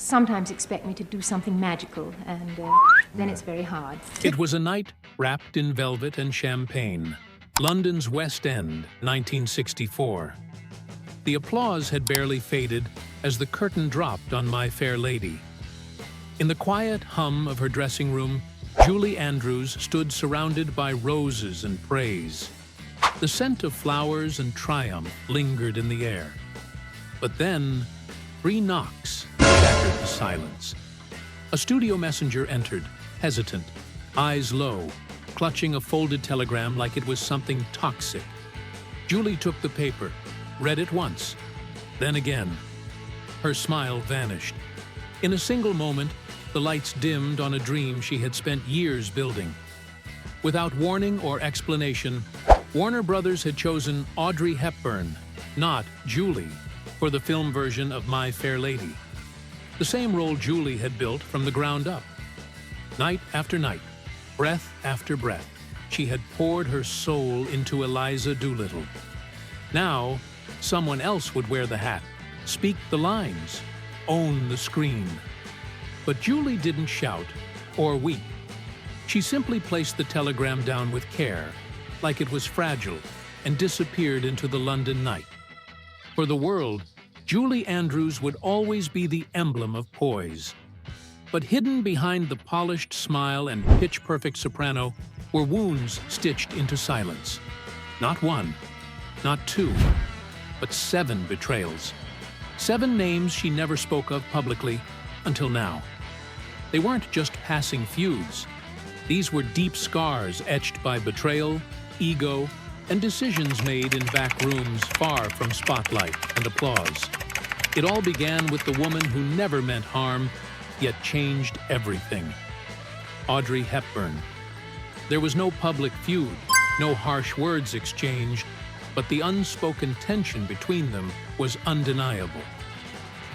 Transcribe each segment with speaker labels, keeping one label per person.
Speaker 1: sometimes expect me to do something magical, and then it's very hard.
Speaker 2: It was a night wrapped in velvet and champagne. London's West End, 1964. The applause had barely faded as the curtain dropped on My Fair Lady. In the quiet hum of her dressing room, Julie Andrews stood surrounded by roses and praise. The scent of flowers and triumph lingered in the air. But then, 3 knocks shattered the silence. A studio messenger entered, hesitant, eyes low, clutching a folded telegram like it was something toxic. Julie took the paper, read it once, then again. Her smile vanished. In a single moment, the lights dimmed on a dream she had spent years building. Without warning or explanation, Warner Brothers had chosen Audrey Hepburn, not Julie, for the film version of My Fair Lady. The same role Julie had built from the ground up. Night after night, breath after breath, she had poured her soul into Eliza Doolittle. Now, someone else would wear the hat, speak the lines, own the screen. But Julie didn't shout or weep. She simply placed the telegram down with care, like it was fragile, and disappeared into the London night. For the world, Julie Andrews would always be the emblem of poise. But hidden behind the polished smile and pitch-perfect soprano were wounds stitched into silence. Not 1, not 2, but 7 betrayals. 7 names she never spoke of publicly until now. They weren't just passing feuds. These were deep scars etched by betrayal, ego, and decisions made in back rooms far from spotlight and applause. It all began with the woman who never meant harm, yet changed everything. Audrey Hepburn. There was no public feud, no harsh words exchanged, but the unspoken tension between them was undeniable.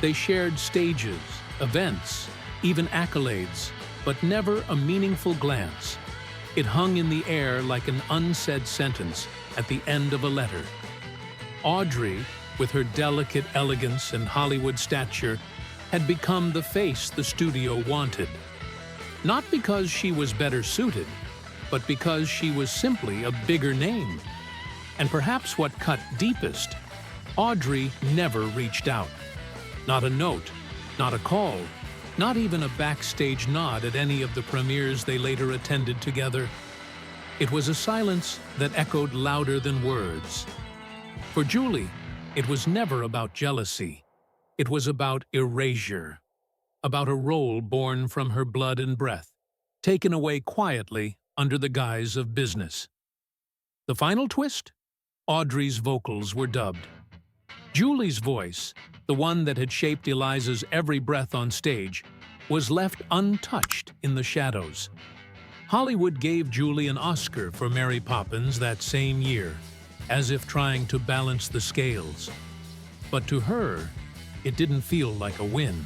Speaker 2: They shared stages, events, even accolades, but never a meaningful glance. It hung in the air like an unsaid sentence at the end of a letter. Audrey, with her delicate elegance and Hollywood stature, had become the face the studio wanted. Not because she was better suited, but because she was simply a bigger name. And perhaps what cut deepest, Audrey never reached out. Not a note, not a call, not even a backstage nod at any of the premieres they later attended together. It was a silence that echoed louder than words. For Julie, it was never about jealousy. It was about erasure, about a role born from her blood and breath, taken away quietly under the guise of business. The final twist? Audrey's vocals were dubbed. Julie's voice, the one that had shaped Eliza's every breath on stage, was left untouched in the shadows. Hollywood gave Julie an Oscar for Mary Poppins that same year, as if trying to balance the scales. But to her, it didn't feel like a win.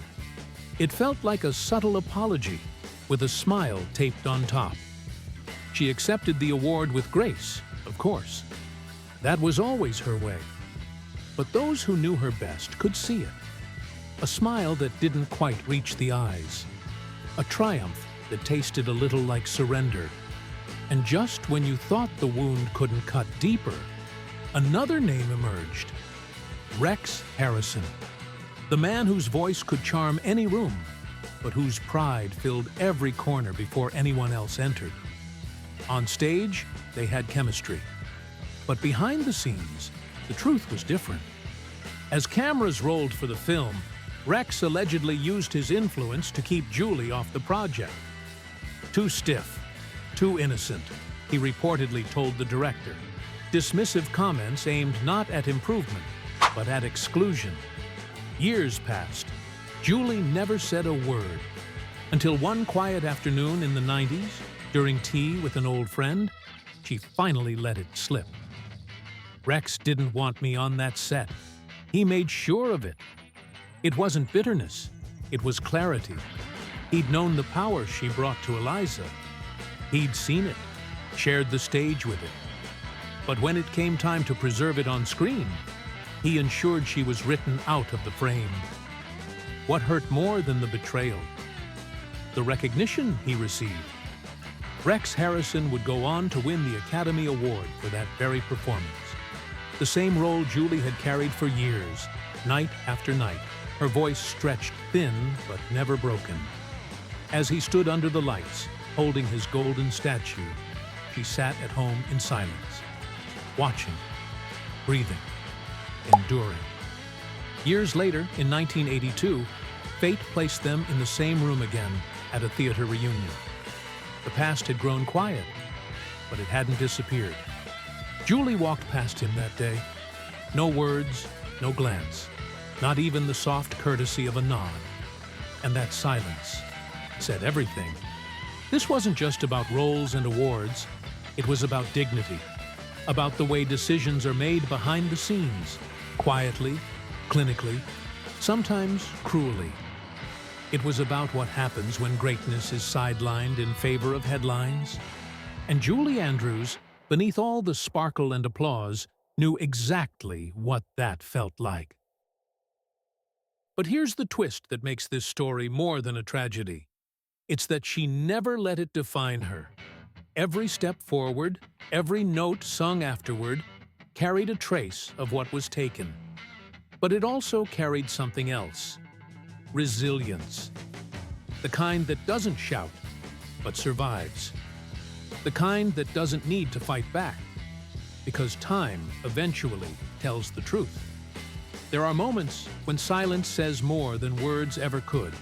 Speaker 2: It felt like a subtle apology, with a smile taped on top. She accepted the award with grace, of course. That was always her way. But those who knew her best could see it. A smile that didn't quite reach the eyes. A triumph that tasted a little like surrender. And just when you thought the wound couldn't cut deeper, another name emerged. Rex Harrison. The man whose voice could charm any room, but whose pride filled every corner before anyone else entered. On stage, they had chemistry. But behind the scenes, the truth was different. As cameras rolled for the film, Rex allegedly used his influence to keep Julie off the project. Too stiff, too innocent, he reportedly told the director. Dismissive comments aimed not at improvement, but at exclusion. Years passed. Julie never said a word. Until one quiet afternoon in the 90s, during tea with an old friend, she finally let it slip. Rex didn't want me on that set. He made sure of it. It wasn't bitterness. It was clarity. He'd known the power she brought to Eliza. He'd seen it, shared the stage with it. But when it came time to preserve it on screen, he ensured she was written out of the frame. what hurt more than the betrayal? The recognition he received. Rex Harrison would go on to win the Academy Award for that very performance. The same role Julie had carried for years, night after night, her voice stretched thin but never broken. As he stood under the lights, holding his golden statue, she sat at home in silence, watching, breathing, enduring. Years later, in 1982, fate placed them in the same room again at a theater reunion. The past had grown quiet, but it hadn't disappeared. Julie walked past him that day. No words, no glance, not even the soft courtesy of a nod. And that silence said everything. This wasn't just about roles and awards. It was about dignity, about the way decisions are made behind the scenes, quietly, clinically, sometimes cruelly. It was about what happens when greatness is sidelined in favor of headlines. And Julie Andrews, beneath all the sparkle and applause, knew exactly what that felt like. But here's the twist that makes this story more than a tragedy. It's that she never let it define her. Every step forward, every note sung afterward, carried a trace of what was taken. But it also carried something else. Resilience. The kind that doesn't shout, but survives. The kind that doesn't need to fight back, because time eventually tells the truth. There are moments when silence says more than words ever could.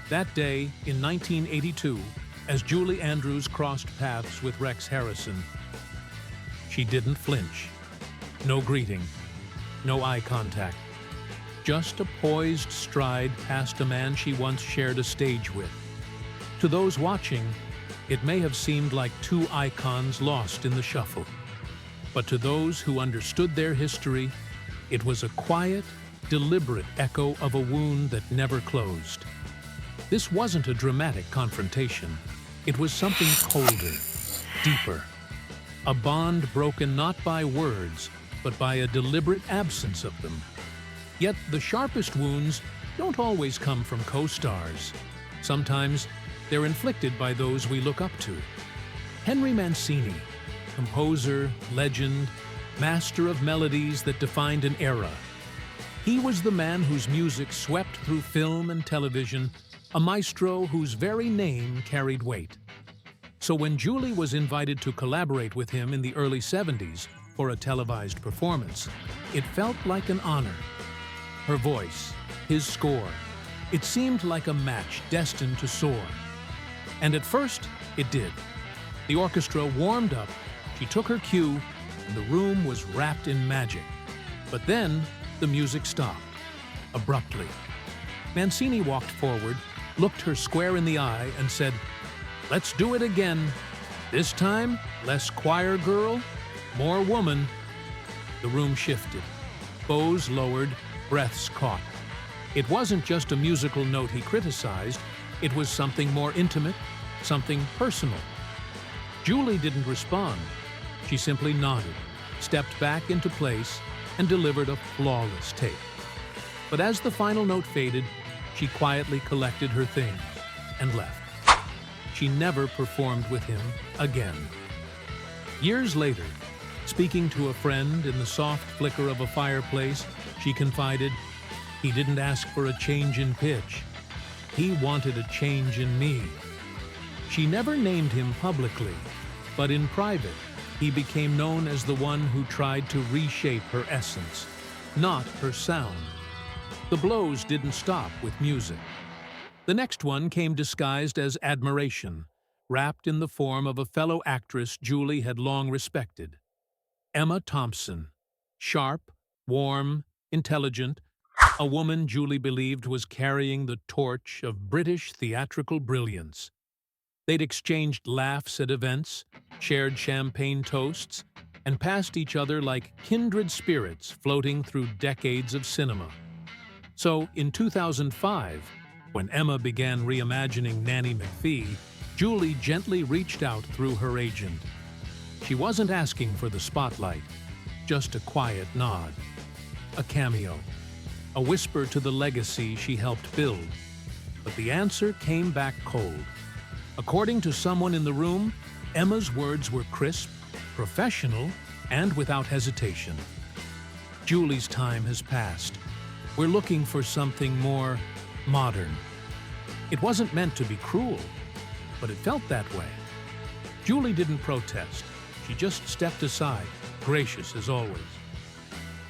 Speaker 2: That day, in 1982, as Julie Andrews crossed paths with Rex Harrison, she didn't flinch. No greeting, no eye contact. Just a poised stride past a man she once shared a stage with. To those watching, it may have seemed like two icons lost in the shuffle. But to those who understood their history, it was a quiet, deliberate echo of a wound that never closed. This wasn't a dramatic confrontation. It was something colder, deeper. A bond broken not by words, but by a deliberate absence of them. Yet the sharpest wounds don't always come from co-stars. Sometimes they're inflicted by those we look up to. Henry Mancini, composer, legend, master of melodies that defined an era. He was the man whose music swept through film and television, a maestro whose very name carried weight. So when Julie was invited to collaborate with him in the early 70s for a televised performance, it felt like an honor. Her voice, his score, it seemed like a match destined to soar. And at first, it did. The orchestra warmed up, she took her cue, and the room was wrapped in magic. But then, the music stopped, abruptly. Mancini walked forward, looked her square in the eye, and said, "Let's do it again. This time, less choir girl, more woman." The room shifted. Bows lowered, breaths caught. It wasn't just a musical note he criticized, it was something more intimate, something personal. Julie didn't respond. She simply nodded, stepped back into place, and delivered a flawless take. But as the final note faded, she quietly collected her things and left. She never performed with him again. Years later, speaking to a friend in the soft flicker of a fireplace, she confided, "He didn't ask for a change in pitch. He wanted a change in me." She never named him publicly, but in private, he became known as the one who tried to reshape her essence, not her sound. The blows didn't stop with music. The next one came disguised as admiration, wrapped in the form of a fellow actress Julie had long respected. Emma Thompson, sharp, warm, intelligent, a woman Julie believed was carrying the torch of British theatrical brilliance. They'd exchanged laughs at events, shared champagne toasts, and passed each other like kindred spirits floating through decades of cinema. So, in 2005, when Emma began reimagining Nanny McPhee, Julie gently reached out through her agent. She wasn't asking for the spotlight, just a quiet nod, a cameo. a whisper to the legacy she helped build. But the answer came back cold. According to someone in the room, Emma's words were crisp, professional, and without hesitation. Julie's time has passed. We're looking for something more modern. It wasn't meant to be cruel, but it felt that way. Julie didn't protest. She just stepped aside, gracious as always.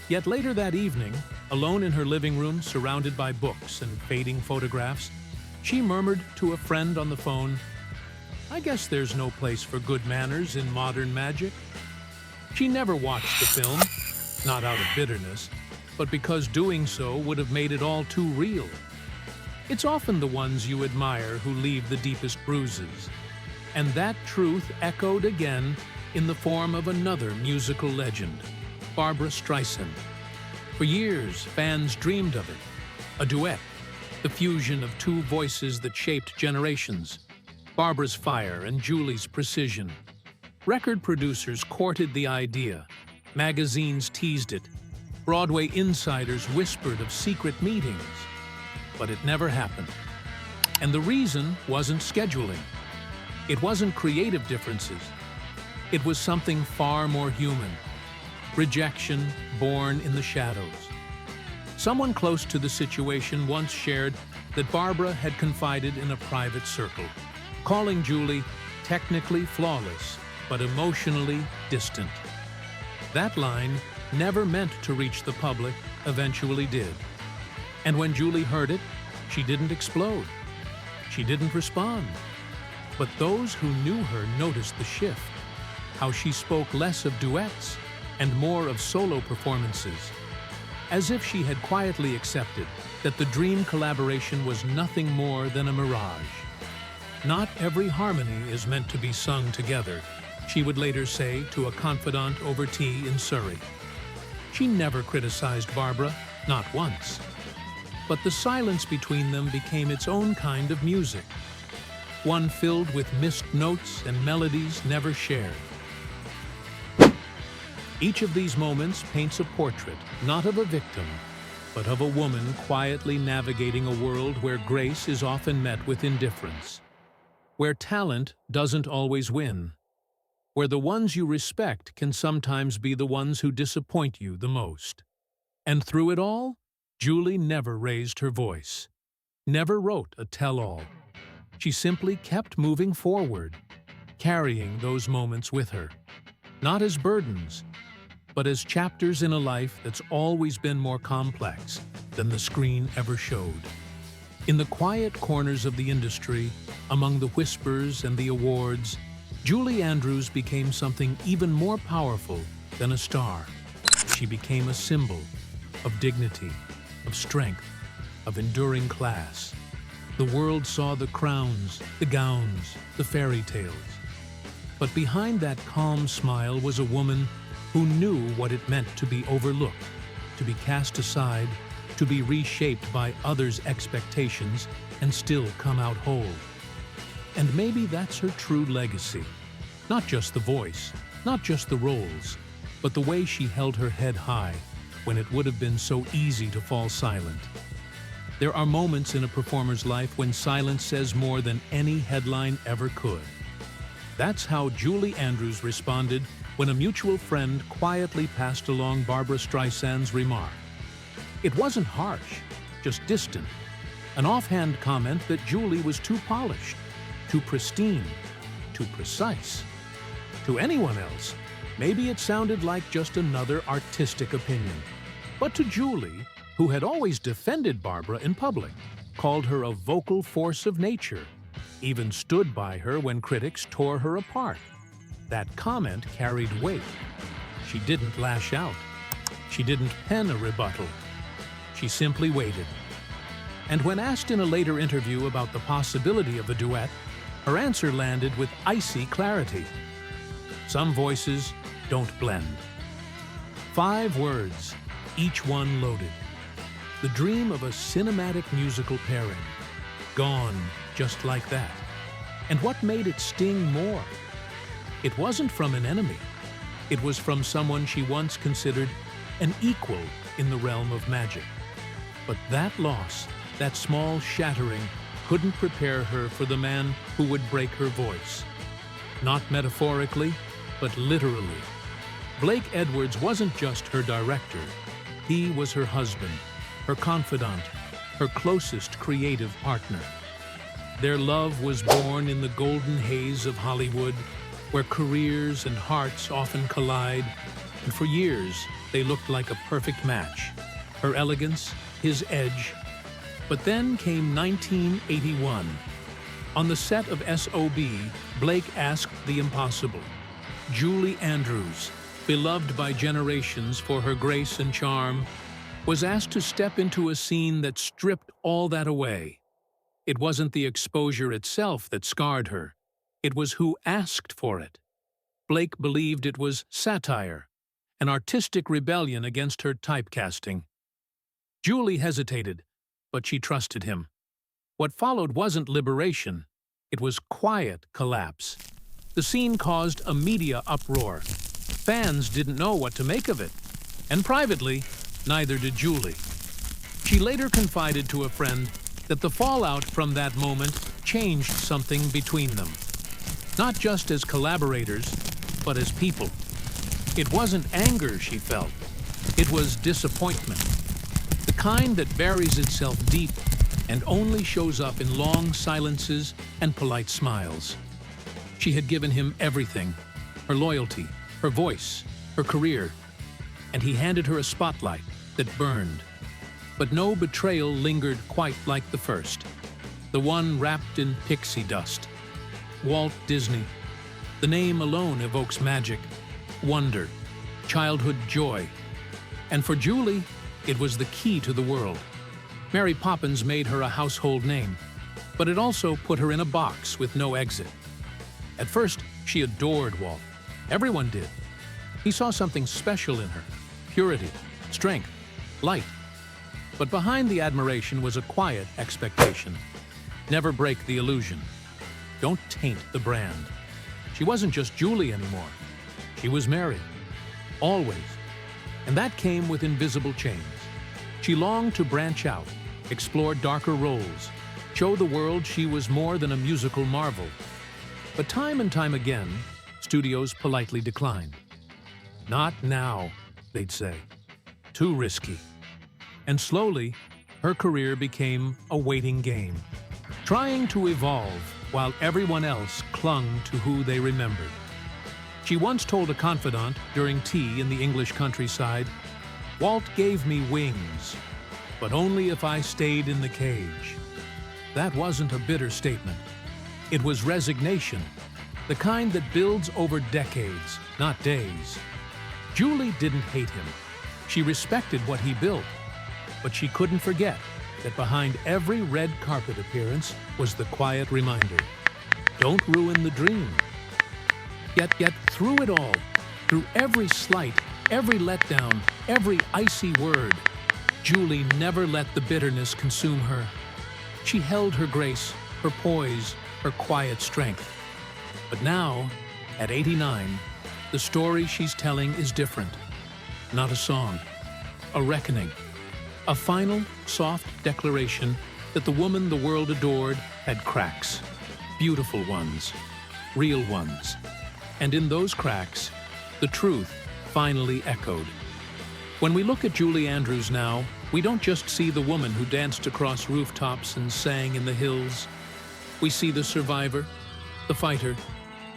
Speaker 2: Yet later that evening, alone in her living room, surrounded by books and fading photographs, she murmured to a friend on the phone, "I guess there's no place for good manners in modern magic." She never watched the film, not out of bitterness, but because doing so would have made it all too real. It's often the ones you admire who leave the deepest bruises. And that truth echoed again in the form of another musical legend, Barbra Streisand. For years, fans dreamed of it, a duet, the fusion of two voices that shaped generations, Barbra's fire and Julie's precision. Record producers courted the idea, magazines teased it, Broadway insiders whispered of secret meetings. But it never happened. And the reason wasn't scheduling. It wasn't creative differences. It was something far more human. Rejection born in the shadows. Someone close to the situation once shared that Barbra had confided in a private circle, calling Julie technically flawless, but emotionally distant. That line, never meant to reach the public, eventually did. And when Julie heard it, she didn't explode. She didn't respond. But those who knew her noticed the shift, how she spoke less of duets and more of solo performances, as if she had quietly accepted that the dream collaboration was nothing more than a mirage. Not every harmony is meant to be sung together, she would later say to a confidant over tea in Surrey. She never criticized Barbra, not once. But the silence between them became its own kind of music, one filled with missed notes and melodies never shared. Each of these moments paints a portrait, not of a victim, but of a woman quietly navigating a world where grace is often met with indifference, where talent doesn't always win, where the ones you respect can sometimes be the ones who disappoint you the most. And through it all, Julie never raised her voice, never wrote a tell-all. She simply kept moving forward, carrying those moments with her, not as burdens, but as chapters in a life that's always been more complex than the screen ever showed. In the quiet corners of the industry, among the whispers and the awards, Julie Andrews became something even more powerful than a star. She became a symbol of dignity, of strength, of enduring class. The world saw the crowns, the gowns, the fairy tales. But behind that calm smile was a woman who knew what it meant to be overlooked, to be cast aside, to be reshaped by others' expectations and still come out whole. And maybe that's her true legacy. Not just the voice, not just the roles, but the way she held her head high when it would have been so easy to fall silent. There are moments in a performer's life when silence says more than any headline ever could. That's how Julie Andrews responded when a mutual friend quietly passed along Barbra Streisand's remark. It wasn't harsh, just distant. An offhand comment that Julie was too polished, too pristine, too precise. To anyone else, maybe it sounded like just another artistic opinion. But to Julie, who had always defended Barbra in public, called her a vocal force of nature, even stood by her when critics tore her apart, that comment carried weight. She didn't lash out. She didn't pen a rebuttal. She simply waited. And when asked in a later interview about the possibility of a duet, her answer landed with icy clarity. Some voices don't blend. 5 words, each one loaded. The dream of a cinematic musical pairing. Gone just like that. And what made it sting more? It wasn't from an enemy. It was from someone she once considered an equal in the realm of magic. But that loss, that small shattering, couldn't prepare her for the man who would break her voice. Not metaphorically, but literally. Blake Edwards wasn't just her director. He was her husband, her confidant, her closest creative partner. Their love was born in the golden haze of Hollywood, where careers and hearts often collide, and for years they looked like a perfect match. Her elegance, his edge. But then came 1981. On the set of S.O.B., Blake asked the impossible. Julie Andrews, beloved by generations for her grace and charm, was asked to step into a scene that stripped all that away. It wasn't the exposure itself that scarred her. It was who asked for it. Blake believed it was satire, an artistic rebellion against her typecasting. Julie hesitated, but she trusted him. What followed wasn't liberation. It was quiet collapse. The scene caused a media uproar. Fans didn't know what to make of it. And privately, neither did Julie. She later confided to a friend that the fallout from that moment changed something between them. Not just as collaborators, but as people. It wasn't anger she felt. It was disappointment. The kind that buries itself deep and only shows up in long silences and polite smiles. She had given him everything, her loyalty, her voice, her career, and he handed her a spotlight that burned. But no betrayal lingered quite like the first, the one wrapped in pixie dust. Walt Disney. The name alone evokes magic, wonder, childhood joy. And for Julie, it was the key to the world. Mary Poppins made her a household name, but it also put her in a box with no exit. At first, she adored Walt. Everyone did. He saw something special in her, purity, strength, light. But behind the admiration was a quiet expectation. Never break the illusion. Don't taint the brand. She wasn't just Julie anymore. She was Mary. Always. And that came with invisible chains. She longed to branch out, explore darker roles, show the world she was more than a musical marvel. But time and time again, studios politely declined. Not now, they'd say. Too risky. And slowly, her career became a waiting game, trying to evolve while everyone else clung to who they remembered. She once told a confidant during tea in the English countryside, "Walt gave me wings, but only if I stayed in the cage." That wasn't a bitter statement. It was resignation, the kind that builds over decades, not days. Julie didn't hate him. She respected what he built, but she couldn't forget that behind every red carpet appearance was the quiet reminder, don't ruin the dream. Yet through it all, through every slight, every letdown, every icy word, Julie never let the bitterness consume her. She held her grace, her poise, her quiet strength. But now, at 89, the story she's telling is different. Not a song, a reckoning. A final, soft declaration that the woman the world adored had cracks. Beautiful ones. Real ones. And in those cracks, the truth finally echoed. When we look at Julie Andrews now, we don't just see the woman who danced across rooftops and sang in the hills. We see the survivor, the fighter,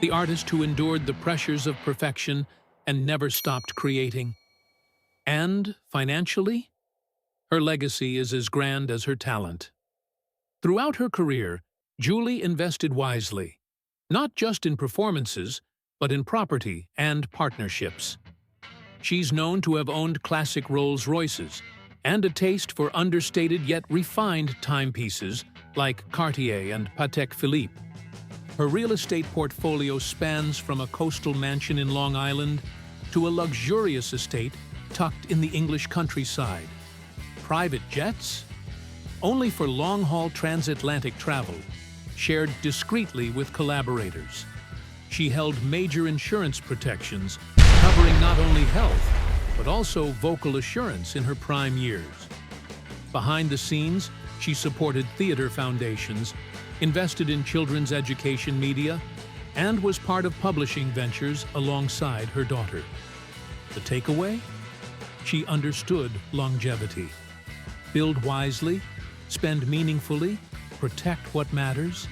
Speaker 2: the artist who endured the pressures of perfection and never stopped creating. And, financially, her legacy is as grand as her talent. Throughout her career, Julie invested wisely, not just in performances, but in property and partnerships. She's known to have owned classic Rolls-Royces and a taste for understated yet refined timepieces like Cartier and Patek Philippe. Her real estate portfolio spans from a coastal mansion in Long Island to a luxurious estate tucked in the English countryside. Private jets? Only for long-haul transatlantic travel, shared discreetly with collaborators. She held major insurance protections, covering not only health, but also vocal assurance in her prime years. Behind the scenes, she supported theater foundations, invested in children's education media, and was part of publishing ventures alongside her daughter. The takeaway? She understood longevity. Build wisely, spend meaningfully, protect what matters,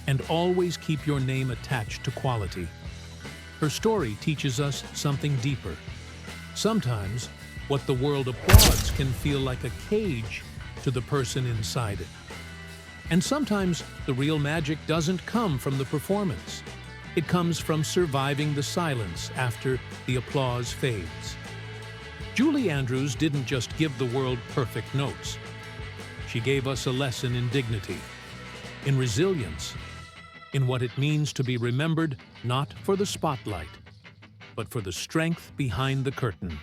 Speaker 2: and always keep your name attached to quality. Her story teaches us something deeper. Sometimes, what the world applauds can feel like a cage to the person inside it. And sometimes, the real magic doesn't come from the performance. It comes from surviving the silence after the applause fades. Julie Andrews didn't just give the world perfect notes. She gave us a lesson in dignity, in resilience, in what it means to be remembered not for the spotlight, but for the strength behind the curtain.